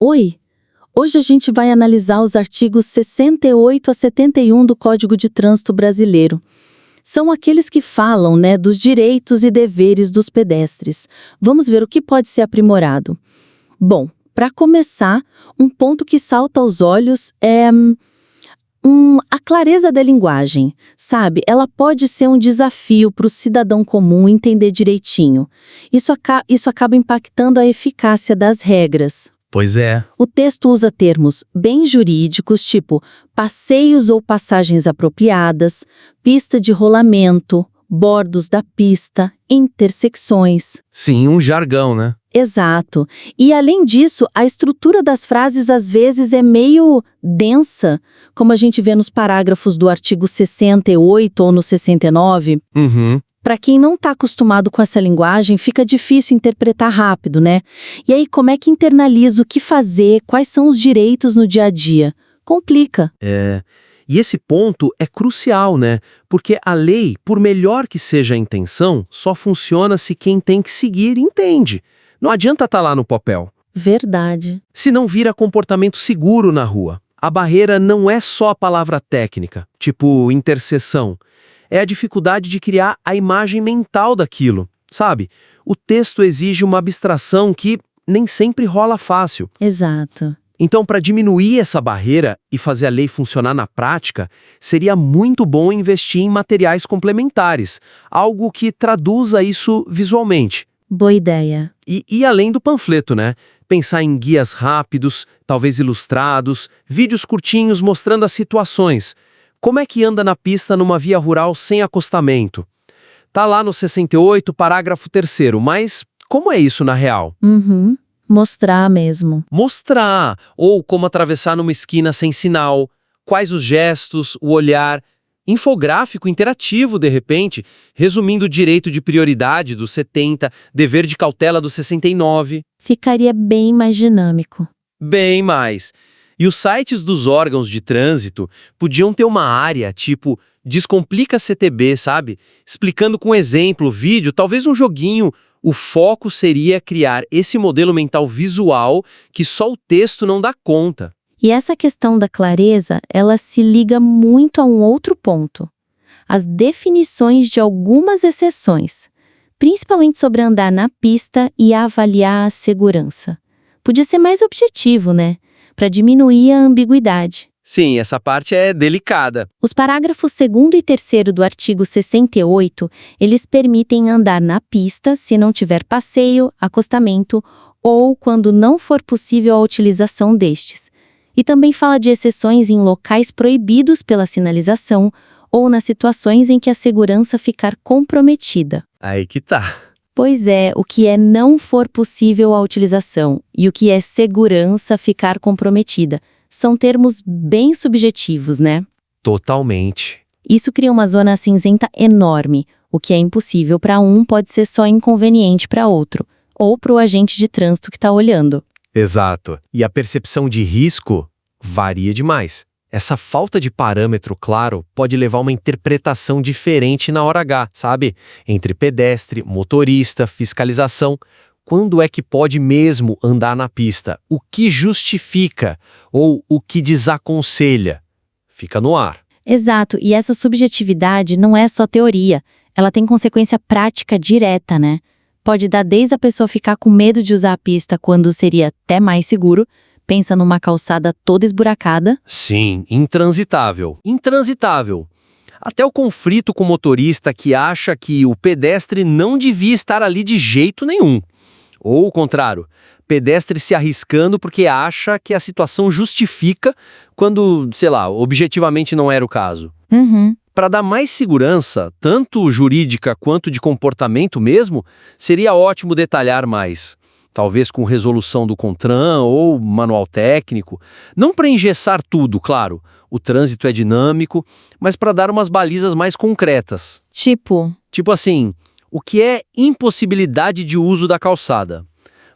Oi! Hoje a gente vai analisar os artigos 68 a 71 do Código de Trânsito Brasileiro. São aqueles que falam, dos direitos e deveres dos pedestres. Vamos ver o que pode ser aprimorado. Bom, para começar, um ponto que salta aos olhos é a clareza da linguagem, sabe? Ela pode ser um desafio para o cidadão comum entender direitinho. Isso acaba impactando a eficácia das regras. Pois é. O texto usa termos bem jurídicos, tipo passeios ou passagens apropriadas, pista de rolamento, bordos da pista, intersecções. Sim, um jargão, né? Exato. E, além disso, a estrutura das frases às vezes é meio densa, como a gente vê nos parágrafos do artigo 68 ou no 69. Uhum. Para quem não está acostumado com essa linguagem, fica difícil interpretar rápido, né? E aí, como é que internaliza o que fazer, quais são os direitos no dia a dia? Complica. E esse ponto é crucial, né? Porque a lei, por melhor que seja a intenção, só funciona se quem tem que seguir entende. Não adianta estar lá no papel. Verdade. Se não vira comportamento seguro na rua. A barreira não é só a palavra técnica, tipo interseção. É a dificuldade de criar a imagem mental daquilo, sabe? O texto exige uma abstração que nem sempre rola fácil. Exato. Então, para diminuir essa barreira e fazer a lei funcionar na prática, seria muito bom investir em materiais complementares, algo que traduza isso visualmente. Boa ideia. E além do panfleto, né? Pensar em guias rápidos, talvez ilustrados, vídeos curtinhos mostrando as situações. Como é que anda na pista numa via rural sem acostamento? Tá lá no 68, parágrafo 3º, mas como é isso na real? Mostrar mesmo. Mostrar, ou como atravessar numa esquina sem sinal, quais os gestos, o olhar, infográfico interativo de repente, resumindo o direito de prioridade do 70, dever de cautela do 69. Ficaria bem mais dinâmico. Bem mais. E os sites dos órgãos de trânsito podiam ter uma área tipo Descomplica CTB, sabe? Explicando com exemplo, vídeo, talvez um joguinho. O foco seria criar esse modelo mental visual que só o texto não dá conta. E essa questão da clareza, ela se liga muito a um outro ponto. As definições de algumas exceções, principalmente sobre andar na pista e avaliar a segurança. Podia ser mais objetivo, né? Para diminuir a ambiguidade. Sim, essa parte é delicada. Os parágrafos 2º e 3º do artigo 68, eles permitem andar na pista se não tiver passeio, acostamento ou quando não for possível a utilização destes. E também fala de exceções em locais proibidos pela sinalização ou nas situações em que a segurança ficar comprometida. Aí que tá. Pois é, o que é não for possível a utilização e o que é segurança ficar comprometida. São termos bem subjetivos, né? Totalmente. Isso cria uma zona cinzenta enorme. O que é impossível para um pode ser só inconveniente para outro, ou para o agente de trânsito que está olhando. Exato. E a percepção de risco varia demais. Essa falta de parâmetro claro pode levar a uma interpretação diferente na hora H, sabe? Entre pedestre, motorista, fiscalização. Quando é que pode mesmo andar na pista? O que justifica ou o que desaconselha? Fica no ar. Exato, e essa subjetividade não é só teoria. Ela tem consequência prática direta, né? Pode dar desde a pessoa ficar com medo de usar a pista quando seria até mais seguro, pensa numa calçada toda esburacada. Sim, intransitável. Intransitável. Até o conflito com o motorista que acha que o pedestre não devia estar ali de jeito nenhum. Ou o contrário, pedestre se arriscando porque acha que a situação justifica quando, sei lá, objetivamente não era o caso. Para dar mais segurança, tanto jurídica quanto de comportamento mesmo, seria ótimo detalhar mais. Talvez com resolução do CONTRAN ou manual técnico. Não para engessar tudo, claro. O trânsito é dinâmico, mas para dar umas balizas mais concretas. Tipo assim, o que é impossibilidade de uso da calçada?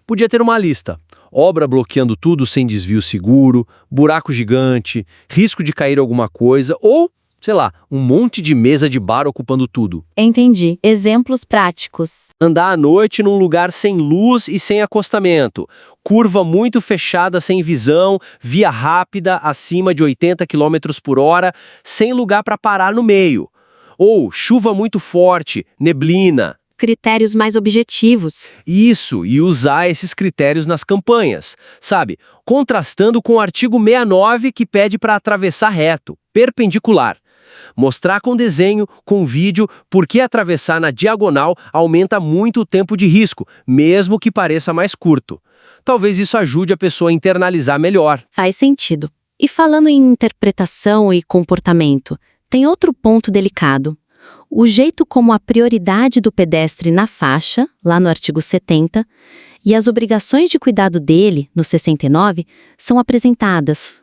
Podia ter uma lista. Obra bloqueando tudo sem desvio seguro, buraco gigante, risco de cair alguma coisa ou sei lá, um monte de mesa de bar ocupando tudo. Entendi. Exemplos práticos. Andar à noite num lugar sem luz e sem acostamento. Curva muito fechada sem visão, via rápida acima de 80 km por hora, sem lugar para parar no meio. Ou chuva muito forte, neblina. Critérios mais objetivos. Isso, e usar esses critérios nas campanhas, sabe? Contrastando com o artigo 69 que pede para atravessar reto, perpendicular. Mostrar com desenho, com vídeo, por que atravessar na diagonal aumenta muito o tempo de risco, mesmo que pareça mais curto. Talvez isso ajude a pessoa a internalizar melhor. Faz sentido. E falando em interpretação e comportamento, tem outro ponto delicado. O jeito como a prioridade do pedestre na faixa, lá no artigo 70, e as obrigações de cuidado dele, no 69, são apresentadas.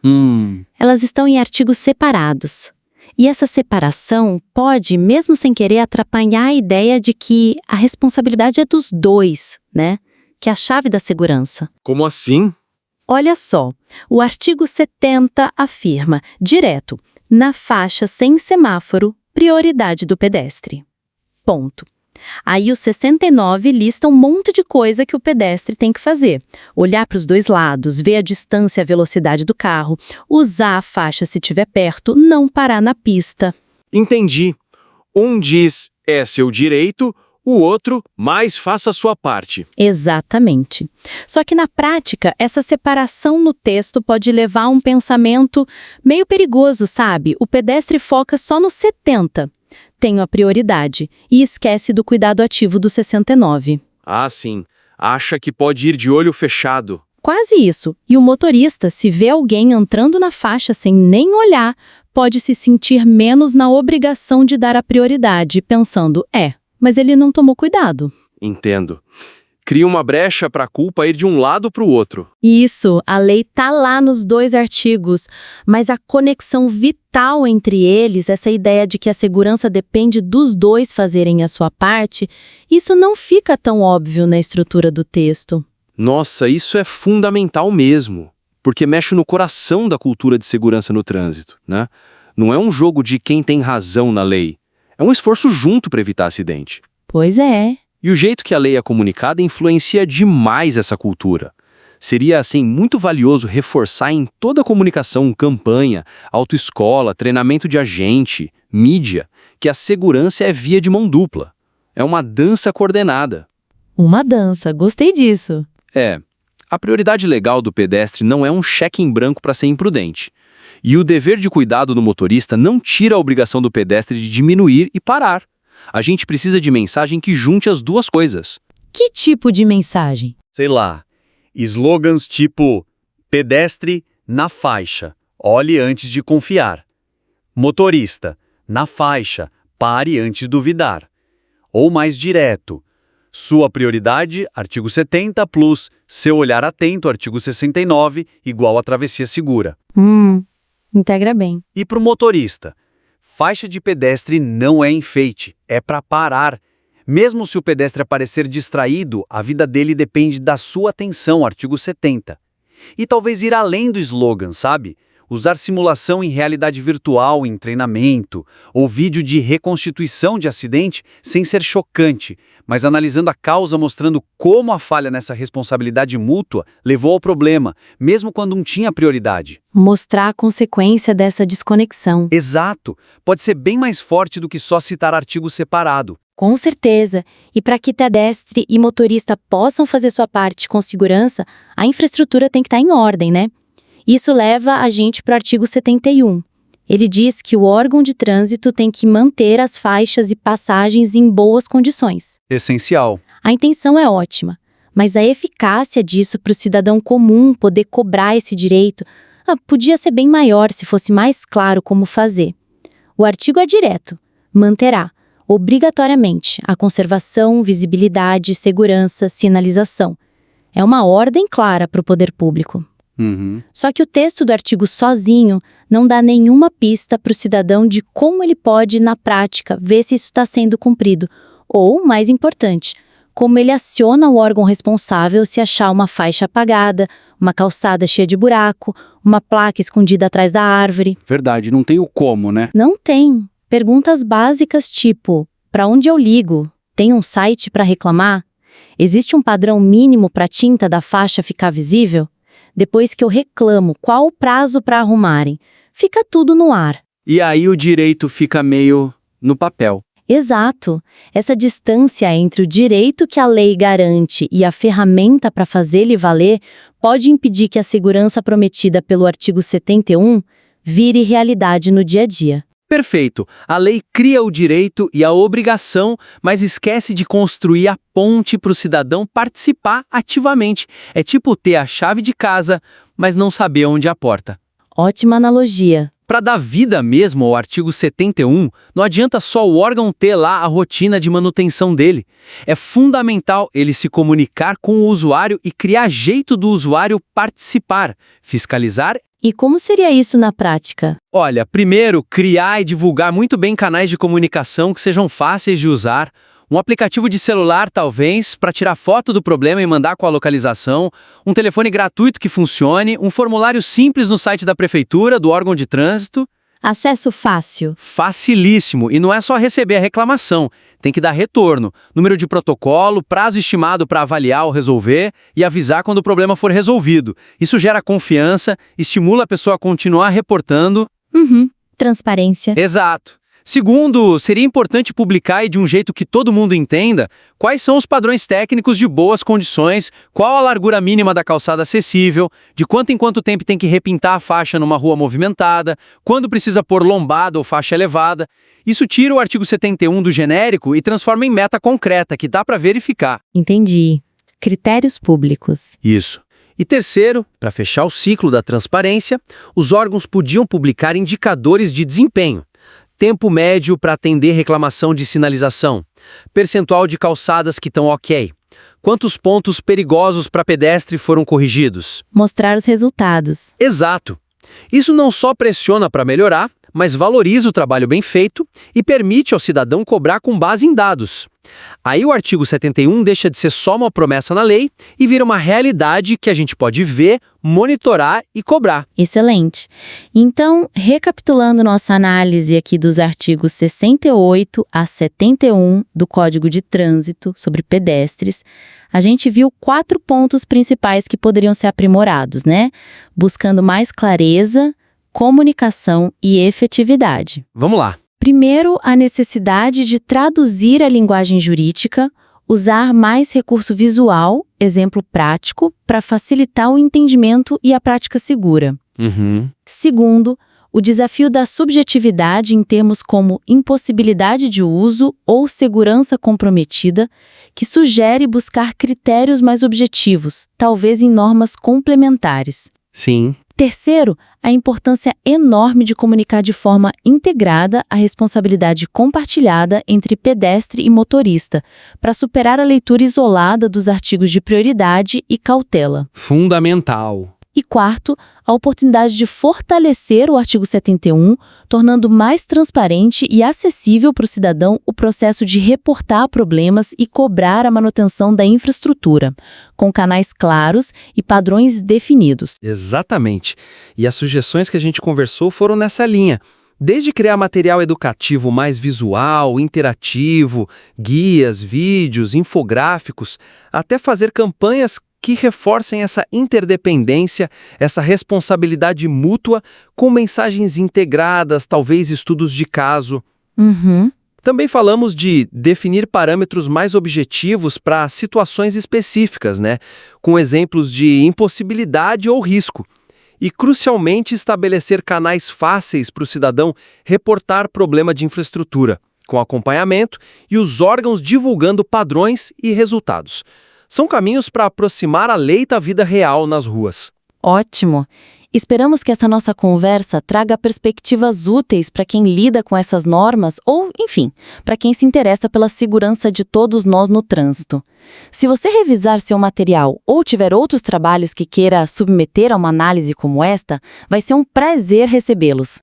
Elas estão em artigos separados. E essa separação pode, mesmo sem querer, atrapalhar a ideia de que a responsabilidade é dos dois, né? Que é a chave da segurança. Como assim? Olha só, o artigo 70 afirma, direto, na faixa sem semáforo, prioridade do pedestre. Ponto. Aí o 69 lista um monte de coisa que o pedestre tem que fazer. Olhar para os dois lados, ver a distância e a velocidade do carro, usar a faixa se estiver perto, não parar na pista. Entendi. Um diz, é seu direito, o outro, mais faça a sua parte. Exatamente. Só que na prática, essa separação no texto pode levar a um pensamento meio perigoso, sabe? O pedestre foca só no 70. Tenho a prioridade e esquece do cuidado ativo do 69. Ah, sim. Acha que pode ir de olho fechado. Quase isso. E o motorista, se vê alguém entrando na faixa sem nem olhar, pode se sentir menos na obrigação de dar a prioridade, pensando, mas ele não tomou cuidado. Entendo. Cria uma brecha para a culpa ir de um lado para o outro. Isso, a lei tá lá nos dois artigos, mas a conexão vital entre eles, essa ideia de que a segurança depende dos dois fazerem a sua parte, isso não fica tão óbvio na estrutura do texto. Nossa, isso é fundamental mesmo, porque mexe no coração da cultura de segurança no trânsito, né? Não é um jogo de quem tem razão na lei. É um esforço junto para evitar acidente. Pois é. E o jeito que a lei é comunicada influencia demais essa cultura. Seria, assim, muito valioso reforçar em toda a comunicação, campanha, autoescola, treinamento de agente, mídia, que a segurança é via de mão dupla. É uma dança coordenada. Uma dança, gostei disso. A prioridade legal do pedestre não é um cheque em branco para ser imprudente. E o dever de cuidado do motorista não tira a obrigação do pedestre de diminuir e parar. A gente precisa de mensagem que junte as duas coisas. Que tipo de mensagem? Sei lá, slogans tipo pedestre na faixa, olhe antes de confiar. Motorista, na faixa, pare antes de duvidar. Ou mais direto, sua prioridade, artigo 70, plus seu olhar atento, artigo 69, igual a travessia segura. Integra bem. E para o motorista, faixa de pedestre não é enfeite, é para parar. Mesmo se o pedestre aparecer distraído, a vida dele depende da sua atenção, artigo 70. E talvez ir além do slogan, sabe? Usar simulação em realidade virtual em treinamento, ou vídeo de reconstituição de acidente sem ser chocante, mas analisando a causa, mostrando como a falha nessa responsabilidade mútua levou ao problema, mesmo quando não tinha prioridade. Mostrar a consequência dessa desconexão. Exato! Pode ser bem mais forte do que só citar artigo separado. Com certeza. E para que pedestre e motorista possam fazer sua parte com segurança, a infraestrutura tem que estar em ordem, né? Isso leva a gente para o artigo 71. Ele diz que o órgão de trânsito tem que manter as faixas e passagens em boas condições. Essencial. A intenção é ótima, mas a eficácia disso para o cidadão comum poder cobrar esse direito podia ser bem maior se fosse mais claro como fazer. O artigo é direto. Manterá, obrigatoriamente, a conservação, visibilidade, segurança, sinalização. É uma ordem clara para o poder público. Só que o texto do artigo sozinho não dá nenhuma pista para o cidadão de como ele pode, na prática, ver se isso está sendo cumprido. Ou, mais importante, como ele aciona o órgão responsável se achar uma faixa apagada, uma calçada cheia de buraco, uma placa escondida atrás da árvore. Verdade, não tem o como, né? Não tem. Perguntas básicas tipo: para onde eu ligo? Tem um site para reclamar? Existe um padrão mínimo para a tinta da faixa ficar visível? Depois que eu reclamo, qual o prazo para arrumarem? Fica tudo no ar. E aí o direito fica meio no papel. Exato. Essa distância entre o direito que a lei garante e a ferramenta para fazê-lo valer pode impedir que a segurança prometida pelo artigo 71 vire realidade no dia a dia. Perfeito. A lei cria o direito e a obrigação, mas esquece de construir a ponte para o cidadão participar ativamente. É tipo ter a chave de casa, mas não saber onde é a porta. Ótima analogia. Para dar vida mesmo ao artigo 71, não adianta só o órgão ter lá a rotina de manutenção dele. É fundamental ele se comunicar com o usuário e criar jeito do usuário participar, fiscalizar. E como seria isso na prática? Olha, primeiro, criar e divulgar muito bem canais de comunicação que sejam fáceis de usar. Um aplicativo de celular, talvez, para tirar foto do problema e mandar com a localização, um telefone gratuito que funcione, um formulário simples no site da prefeitura, do órgão de trânsito. Acesso fácil. Facilíssimo. E não é só receber a reclamação, tem que dar retorno, número de protocolo, prazo estimado para avaliar ou resolver e avisar quando o problema for resolvido. Isso gera confiança, estimula a pessoa a continuar reportando. Transparência. Exato. Segundo, seria importante publicar e de um jeito que todo mundo entenda quais são os padrões técnicos de boas condições, qual a largura mínima da calçada acessível, de quanto em quanto tempo tem que repintar a faixa numa rua movimentada, quando precisa pôr lombada ou faixa elevada. Isso tira o artigo 71 do genérico e transforma em meta concreta, que dá para verificar. Entendi. Critérios públicos. Isso. E terceiro, para fechar o ciclo da transparência, os órgãos podiam publicar indicadores de desempenho. Tempo médio para atender reclamação de sinalização, percentual de calçadas que estão ok, quantos pontos perigosos para pedestre foram corrigidos. Mostrar os resultados. Exato. Isso não só pressiona para melhorar, mas valoriza o trabalho bem feito e permite ao cidadão cobrar com base em dados. Aí o artigo 71 deixa de ser só uma promessa na lei e vira uma realidade que a gente pode ver, monitorar e cobrar. Excelente. Então, recapitulando nossa análise aqui dos artigos 68 a 71 do Código de Trânsito sobre pedestres, a gente viu 4 pontos principais que poderiam ser aprimorados, né? Buscando mais clareza, comunicação e efetividade. Vamos lá. Primeiro, a necessidade de traduzir a linguagem jurídica, usar mais recurso visual, exemplo prático, para facilitar o entendimento e a prática segura. Segundo, o desafio da subjetividade em termos como impossibilidade de uso ou segurança comprometida, que sugere buscar critérios mais objetivos, talvez em normas complementares. Sim. Terceiro, a importância enorme de comunicar de forma integrada a responsabilidade compartilhada entre pedestre e motorista, para superar a leitura isolada dos artigos de prioridade e cautela. Fundamental. E quarto, a oportunidade de fortalecer o artigo 71, tornando mais transparente e acessível para o cidadão o processo de reportar problemas e cobrar a manutenção da infraestrutura, com canais claros e padrões definidos. Exatamente. E as sugestões que a gente conversou foram nessa linha. Desde criar material educativo mais visual, interativo, guias, vídeos, infográficos, até fazer campanhas que reforcem essa interdependência, essa responsabilidade mútua, com mensagens integradas, talvez estudos de caso. Também falamos de definir parâmetros mais objetivos para situações específicas, né? Com exemplos de impossibilidade ou risco. E, crucialmente, estabelecer canais fáceis para o cidadão reportar problema de infraestrutura, com acompanhamento e os órgãos divulgando padrões e resultados. São caminhos para aproximar a lei da vida real nas ruas. Ótimo! Esperamos que essa nossa conversa traga perspectivas úteis para quem lida com essas normas ou, enfim, para quem se interessa pela segurança de todos nós no trânsito. Se você revisar seu material ou tiver outros trabalhos que queira submeter a uma análise como esta, vai ser um prazer recebê-los.